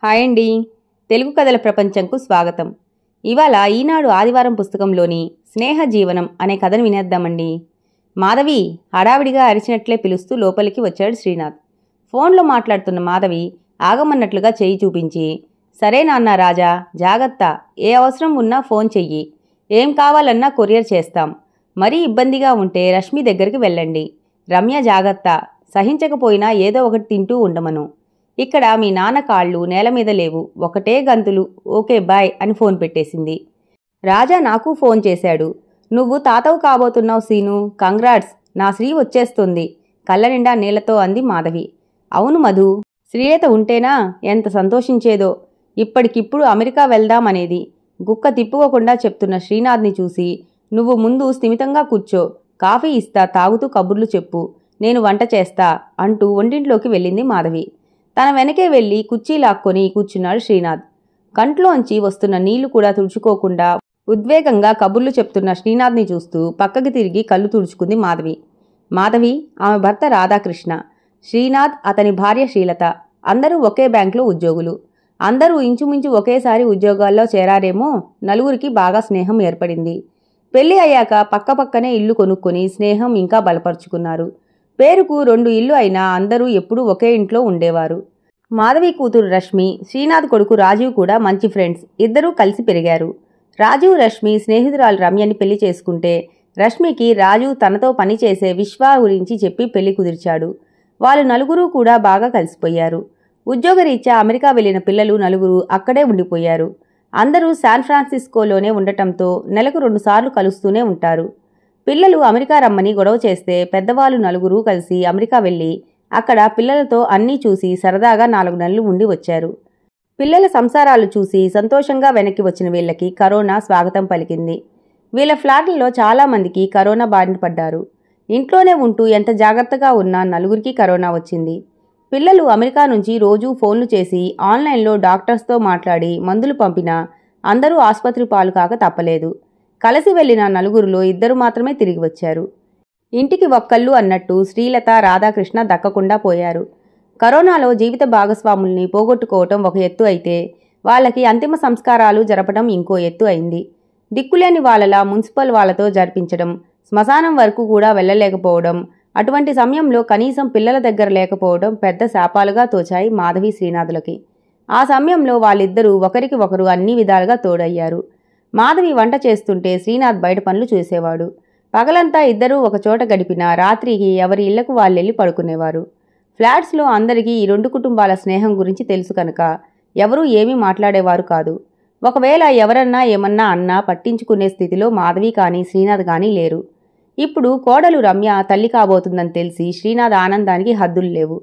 Hi అండి. తెలుగు కథల ప్రపంచంకు స్వాగతం. ఇవాళ ఈనాడు ఆదివారం పుస్తకంలోని స్నేహ జీవనం అనే కథను వినేద్దామండి. మాధవి హడావిడిగా అరిచినట్లే పిలుస్తూ లోపలికి వచ్చాడు శ్రీనాథ్. ఫోన్లో మాట్లాడుతున్న మాధవి ఆగమన్నట్లుగా చేయి చూపించి, సరే నాన్న రాజా, జాగ్రత్త, ఏ అవసరం ఉన్నా ఫోన్ చెయ్యి, ఏం కావాలన్నా కొరియర్ చేస్తాం, మరీ ఇబ్బందిగా ఉంటే రష్మి దగ్గరికి వెళ్ళండి, రమ్య జాగ్రత్త, సహించకపోయినా ఏదో ఒకటి తింటూ ఉండమను, ఇక్కడ మీ నాన్న కాళ్ళు నేల మీద లేవు, ఒకటే గంతులు, ఓకే బాయ్ అని ఫోన్ పెట్టేసింది. రాజా నాకు ఫోన్ చేశాడు, నువ్వు తాతవు కాబోతున్నావు సీను, కంగ్రాట్స్, నా శ్రీ వచ్చేస్తుంది, కళ్ళ నిండా నీళ్లతో అంది మాధవి. అవును మధు, శ్రీలత ఉంటేనా ఎంత సంతోషించేదో, ఇప్పటికిప్పుడు అమెరికా వెళ్దామనేది. గుక్క తిప్పుకోకుండా చెప్తున్న శ్రీనాథ్ని చూసి, నువ్వు ముందు స్థిమితంగా కూర్చో, కాఫీ ఇస్తా, తాగుతూ కబుర్లు చెప్పు, నేను వంట చేస్తా అంటూ వంటింట్లోకి వెళ్ళింది మాధవి. తన వెనకే వెళ్లి కుర్చీ లాక్కొని కూర్చున్నాడు శ్రీనాథ్. కంట్లోంచి వస్తున్న నీళ్లు కూడా తుడుచుకోకుండా ఉద్వేగంగా కబుర్లు చెప్తున్న శ్రీనాథ్ని చూస్తూ పక్కకి తిరిగి కళ్ళు తుడుచుకుంది మాధవి. మాధవి ఆమె భర్త రాధాకృష్ణ, శ్రీనాథ్ అతని భార్య శ్రీలత, అందరూ ఒకే బ్యాంకులో ఉద్యోగులు. అందరూ ఇంచుమించు ఒకేసారి ఉద్యోగాల్లో చేరారేమో, నలుగురికి బాగా స్నేహం ఏర్పడింది. పెళ్లి అయ్యాక పక్కపక్కనే ఇల్లు కొనుక్కొని స్నేహం ఇంకా బలపరుచుకున్నారు. పేరుకు 2 ఇల్లు అయినా అందరూ ఎప్పుడూ ఒకే ఇంట్లో ఉండేవారు. మాధవి కూతురు రష్మి, శ్రీనాథ్ కొడుకు రాజీవ్ కూడా మంచి ఫ్రెండ్స్, ఇద్దరూ కలిసి పెరిగారు. రాజీవ్ రష్మి స్నేహితురాలు రమ్యని పెళ్లి చేసుకుంటే, రష్మికి రాజీవ్ తనతో పనిచేసే విశ్వ గురించి చెప్పి పెళ్లి కుదిర్చాడు. వాళ్ళు నలుగురూ కూడా బాగా కలిసిపోయారు. ఉద్యోగరీత్యా అమెరికా వెళ్లిన పిల్లలు నలుగురు అక్కడే ఉండిపోయారు. అందరూ శాన్ ఫ్రాన్సిస్కోలోనే ఉండటంతో నెలకు 2 సార్లు కలుస్తూనే ఉంటారు. పిల్లలు అమెరికా రమ్మని గొడవ చేస్తే పెద్దవాళ్ళు నలుగురు కలిసి అమెరికా వెళ్లి అక్కడ పిల్లలతో అన్నీ చూసి సరదాగా 4 నెలలు ఉండి వచ్చారు. పిల్లల సంసారాలు చూసి సంతోషంగా వెనక్కి వచ్చిన వీళ్ళకి కరోనా స్వాగతం పలికింది. వీళ్ళ ఫ్లాట్లలో చాలామందికి కరోనా బారిన పడ్డారు. ఇంట్లోనే ఉంటూ ఎంత జాగ్రత్తగా ఉన్నా నలుగురికి కరోనా వచ్చింది. పిల్లలు అమెరికా నుంచి రోజూ ఫోన్లు చేసి ఆన్లైన్లో డాక్టర్స్తో మాట్లాడి మందులు పంపినా అందరూ ఆసుపత్రి పాలు కాక తప్పలేదు. కలిసి వెళ్లిన నలుగురిలో 2 మాత్రమే తిరిగి వచ్చారు. ఇంటికి ఒక్కళ్ళు అన్నట్టు శ్రీలత, రాధాకృష్ణ దక్కకుండా పోయారు. కరోనాలో జీవిత భాగస్వాముల్ని పోగొట్టుకోవటం ఒక ఎత్తు అయితే, వాళ్ళకి అంతిమ సంస్కారాలు జరపడం ఇంకో ఎత్తు అయింది. దిక్కులేని వాళ్ళలా మున్సిపల్ వాళ్లతో జరిపించడం, శ్మశానం వరకు కూడా వెళ్లలేకపోవడం, అటువంటి సమయంలో కనీసం పిల్లల దగ్గర లేకపోవడం పెద్ద శాపాలుగా తోచాయి మాధవి శ్రీనాథులకి. ఆ సమయంలో వాళ్ళిద్దరూ ఒకరికి ఒకరు అన్ని విధాలుగా తోడయ్యారు. మాధవి వంట చేస్తుంటే శ్రీనాథ్ బయట పనులు చూసేవాడు. పగలంతా ఇద్దరూ ఒకచోట గడిపినా రాత్రికి ఎవరి ఇళ్లకు వాళ్ళెళ్ళి పడుకునేవారు. ఫ్లాట్స్లో అందరికీ ఈ 2 కుటుంబాల స్నేహం గురించి తెలుసు కనుక ఎవరూ ఏమీ మాట్లాడేవారు కాదు. ఒకవేళ ఎవరన్నా ఏమన్నా అన్నా పట్టించుకునే స్థితిలో మాధవి కానీ శ్రీనాథ్ కానీ లేరు. ఇప్పుడు కోడలు రమ్య తల్లి కాబోతుందని తెలిసి శ్రీనాథ్ ఆనందానికి హద్దులు లేవు.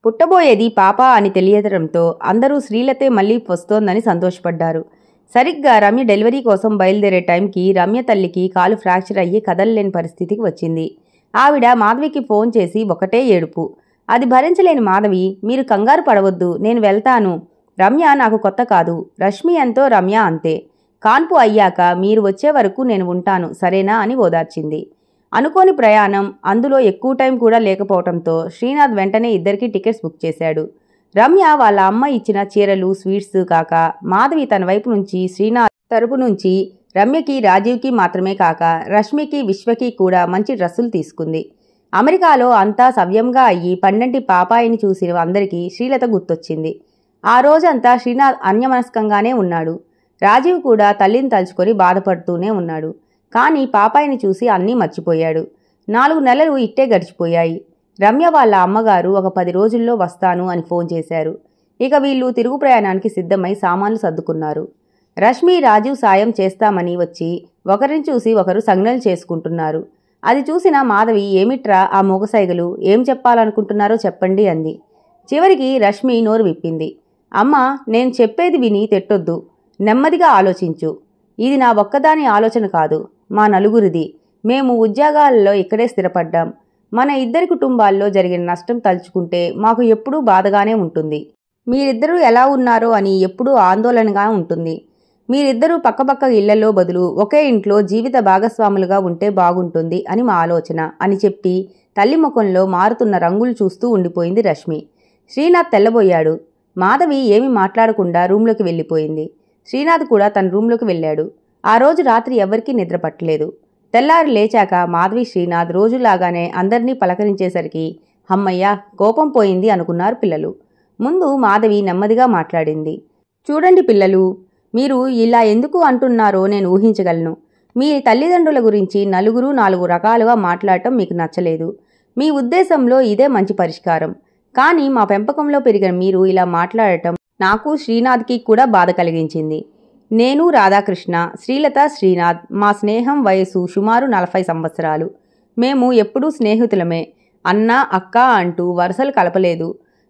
పుట్టబోయేది పాప అని తెలియడంతో అందరూ శ్రీలతే మళ్లీ వస్తోందని సంతోషపడ్డారు. సరిగ్గా రమ్య డెలివరీ కోసం బయలుదేరే టైంకి రమ్య తల్లికి కాలు ఫ్రాక్చర్ అయ్యి కదలలేని పరిస్థితికి వచ్చింది. ఆవిడ మాధవికి ఫోన్ చేసి ఒకటే ఏడుపు. అది భరించలేని మాధవి, మీరు కంగారు పడవద్దు, నేను వెళ్తాను, రమ్య నాకు కొత్త కాదు, రష్మి ఎంతో రమ్య అంతే, కాన్పు అయ్యాక మీరు వచ్చే వరకు నేను ఉంటాను సరేనా అని ఓదార్చింది. అనుకోని ప్రయాణం, అందులో ఎక్కువ టైం కూడా లేకపోవడంతో శ్రీనాథ్ వెంటనే ఇద్దరికీ టికెట్స్ బుక్ చేశాడు. రమ్య వాళ్ళ అమ్మ ఇచ్చిన చీరలు, స్వీట్స్ కాక మాధవి తన వైపు నుంచి శ్రీనాథ్ తరపు నుంచి రమ్యకి, రాజీవ్కి మాత్రమే కాక రష్మికి, విశ్వకి కూడా మంచి డ్రెస్సులు తీసుకుంది. అమెరికాలో అంతా సవ్యంగా అయ్యి పన్నెంటి పాపాయిని చూసిన అందరికీ శ్రీలత గుర్తొచ్చింది. ఆ రోజంతా శ్రీనాథ్ అన్యమనస్కంగానే ఉన్నాడు. రాజీవ్ కూడా తల్లిని తలుచుకొని బాధపడుతూనే ఉన్నాడు. కానీ పాపాయిని చూసి అన్నీ మర్చిపోయాడు. 4 నెలలు ఇట్టే గడిచిపోయాయి. రమ్య వాళ్ళ అమ్మగారు ఒక 10 రోజుల్లో వస్తాను అని ఫోన్ చేశారు. ఇక వీళ్ళు తిరుగు ప్రయాణానికి సిద్ధమై సామాన్లు సర్దుకున్నారు. రష్మి, రాజీవ్ సాయం చేస్తామని వచ్చి ఒకరిని చూసి ఒకరు సంజ్ఞలు చేసుకుంటున్నారు. అది చూసిన మాధవి, ఏమిట్రా ఆ మోగసైగలు, ఏం చెప్పాలనుకుంటున్నారో చెప్పండి అంది. చివరికి రష్మి నోరు విప్పింది. అమ్మా, నేను చెప్పేది విని తెట్టొద్దు, నెమ్మదిగా ఆలోచించు. ఇది నా ఒక్కదాని ఆలోచన కాదు, మా నలుగురిది. మేము ఉద్యోగాలలో ఇక్కడే స్థిరపడ్డాం. మన 2 కుటుంబాల్లో జరిగిన నష్టం తలుచుకుంటే మాకు ఎప్పుడూ బాధగానే ఉంటుంది. మీరిద్దరూ ఎలా ఉన్నారో అని ఎప్పుడూ ఆందోళనగా ఉంటుంది. మీరిద్దరూ పక్కపక్క ఇళ్లలో బదులు ఒకే ఇంట్లో జీవిత భాగస్వాములుగా ఉంటే బాగుంటుంది అని మా ఆలోచన అని చెప్పి తల్లి ముఖంలో మారుతున్న రంగులు చూస్తూ ఉండిపోయింది రష్మి. శ్రీనాథ్ తెల్లబోయాడు. మాధవి ఏమీ మాట్లాడకుండా రూంలోకి వెళ్ళిపోయింది. శ్రీనాథ్ కూడా తన రూంలోకి వెళ్ళాడు. ఆ రోజు రాత్రి ఎవ్వరికీ నిద్ర పట్టలేదు. తెల్లారి లేచాక మాధవి శ్రీనాథ్ రోజులాగానే అందరినీ పలకరించేసరికి హమ్మయ్య కోపం పోయింది అనుకున్నారు పిల్లలు. ముందు మాధవి నెమ్మదిగా మాట్లాడింది. చూడండి పిల్లలు, మీరు ఇలా ఎందుకు అంటున్నారో నేను ఊహించగలను. మీ తల్లిదండ్రుల గురించి నలుగురు 4 రకాలుగా మాట్లాడటం మీకు నచ్చలేదు. మీ ఉద్దేశంలో ఇదే మంచి పరిష్కారం. కానీ మా పెంపకంలో పెరిగిన మీరు ఇలా మాట్లాడటం నాకు శ్రీనాథ్కి కూడా బాధ కలిగించింది. నేను రాధాకృష్ణ, శ్రీలత, శ్రీనాథ్ మా స్నేహం వయసు సుమారు 40 సంవత్సరాలు. మేము ఎప్పుడూ స్నేహితులమే. అన్న అక్క అంటూ వరుసలు కలపలేదు.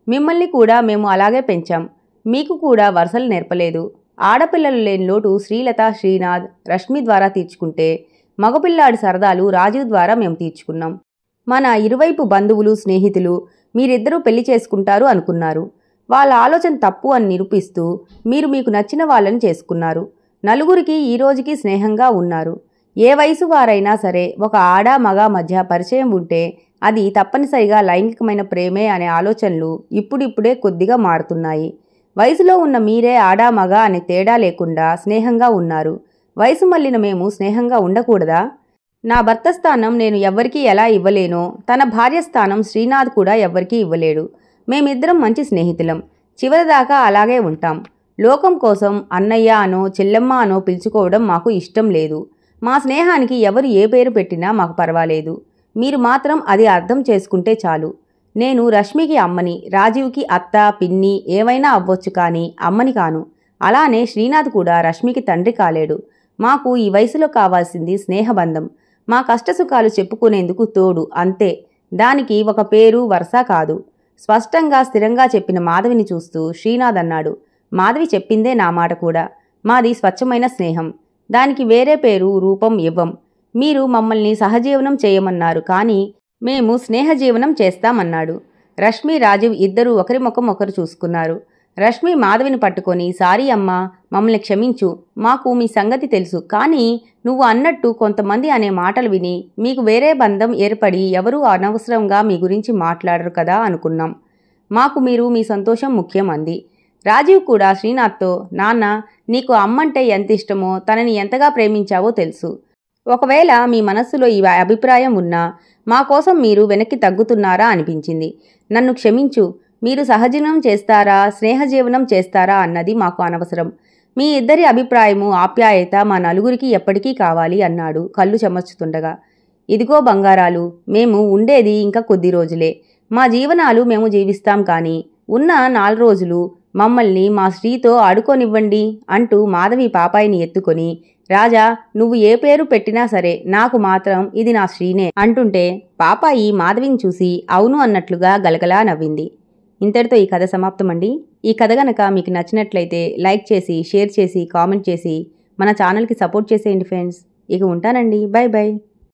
మిమ్మల్ని కూడా మేము అలాగే పెంచాం. మీకు కూడా వరుసలు నేర్పలేదు. ఆడపిల్లలు లేని లోటు శ్రీలత, శ్రీనాథ్, రష్మి ద్వారా తీర్చుకుంటే మగపిల్లాడి సరదాలు రాజీవ్ ద్వారా మేము తీర్చుకున్నాం. మన ఇరువైపు బంధువులు, స్నేహితులు మీరిద్దరూ పెళ్లి చేసుకుంటారు అనుకున్నారు. వాళ్ళ ఆలోచన తప్పు అని నిరూపిస్తూ మీరు మీకు నచ్చిన వాళ్ళని చేసుకున్నారు. నలుగురికి ఈ రోజుకి స్నేహంగా ఉన్నారు. ఏ వయసు వారైనా సరే ఒక ఆడ మగ మధ్య పరిచయం ఉంటే అది తప్పనిసరిగా లైంగికమైన ప్రేమే అనే ఆలోచనలు ఇప్పుడిప్పుడే కొద్దిగా మారుతున్నాయి. వయసులో ఉన్న మీరే ఆడా మగ అనే తేడా లేకుండా స్నేహంగా ఉన్నారు. వయసు మళ్ళిన మేము స్నేహంగా ఉండకూడదా? నా భర్త స్థానం నేను ఎవ్వరికీ ఎలా ఇవ్వలేనో తన భార్య స్థానం శ్రీనాథ్ కూడా ఎవ్వరికీ ఇవ్వలేడు. మేమిద్దరం మంచి స్నేహితులం. చివరిదాకా అలాగే ఉంటాం. లోకం కోసం అన్నయ్య అనో చెల్లెమ్మ అనో పిలుచుకోవడం మాకు ఇష్టం లేదు. మా స్నేహానికి ఎవరు ఏ పేరు పెట్టినా మాకు పర్వాలేదు. మీరు మాత్రం అది అర్థం చేసుకుంటే చాలు. నేను రష్మికి అమ్మని, రాజీవ్కి అత్త, పిన్ని ఏవైనా అవ్వచ్చు, కానీ అమ్మని కాను. అలానే శ్రీనాథ్ కూడా రష్మికి తండ్రి కాలేడు. మాకు ఈ వయసులో కావాల్సింది స్నేహబంధం. మా కష్టసుఖాలు చెప్పుకునేందుకు తోడు, అంతే. దానికి ఒక పేరు వరుస కాదు. స్పష్టంగా స్థిరంగా చెప్పిన మాధవిని చూస్తూ శ్రీనాథ్ అన్నాడు. మాధవి చెప్పిందే నా మాట కూడా. మాది స్వచ్ఛమైన స్నేహం. దానికి వేరే పేరు, రూపం ఇవ్వం. మీరు మమ్మల్ని సహజీవనం చేయమన్నారు, కానీ మేము స్నేహజీవనం చేస్తామన్నాడు. రష్మి, రాజీవ్ ఇద్దరూ ఒకరి ముఖం ఒకరు చూసుకున్నారు. రష్మి మాధవిని పట్టుకొని, సారీ అమ్మా, మమ్మల్ని క్షమించు. మాకు మీ సంగతి తెలుసు, కానీ నువ్వు అన్నట్టు కొంతమంది అనే మాటలు విని మీకు వేరే బంధం ఏర్పడి ఎవరూ అనవసరంగా మీ గురించి మాట్లాడరు కదా అనుకున్నాం. మాకు మీరు మీ సంతోషం ముఖ్యం అంది. రాజీవ్ కూడా శ్రీనాథ్తో, నాన్న, నీకు అమ్మంటే ఎంత ఇష్టమో, తనని ఎంతగా ప్రేమించావో తెలుసు. ఒకవేళ మీ మనస్సులో ఈ అభిప్రాయం ఉన్నా మా కోసం మీరు వెనక్కి తగ్గుతున్నారా అనిపించింది. నన్ను క్షమించు. మీరు సహజీవనం చేస్తారా, స్నేహజీవనం చేస్తారా అన్నది మాకు అనవసరం. మీ ఇద్దరి అభిప్రాయము, ఆప్యాయత మా నలుగురికి ఎప్పటికీ కావాలి అన్నాడు కళ్ళు చెమర్చుతుండగా. ఇదిగో బంగారాలు, మేము ఉండేది ఇంకా కొద్ది రోజులే. మా జీవనాలు మేము జీవిస్తాం, కానీ ఉన్న 4 రోజులు మమ్మల్ని మా శ్రీతో ఆడుకోనివ్వండి అంటూ మాధవి పాపాయిని ఎత్తుకొని, రాజా, నువ్వు ఏ పేరు పెట్టినా సరే నాకు మాత్రం ఇది నా శ్రీనే అంటుంటే పాపాయి మాధవిని చూసి అవును అన్నట్లుగా గలగలా నవ్వింది. ఇంతటితో ఈ కథ సమాప్తమండి. ఈ కథ గనక మీకు నచ్చినట్లయితే లైక్ చేసి, షేర్ చేసి, కామెంట్ చేసి మన ఛానల్కి సపోర్ట్ చేసేయండి ఫ్రెండ్స్. ఇక ఉంటానండి. By by.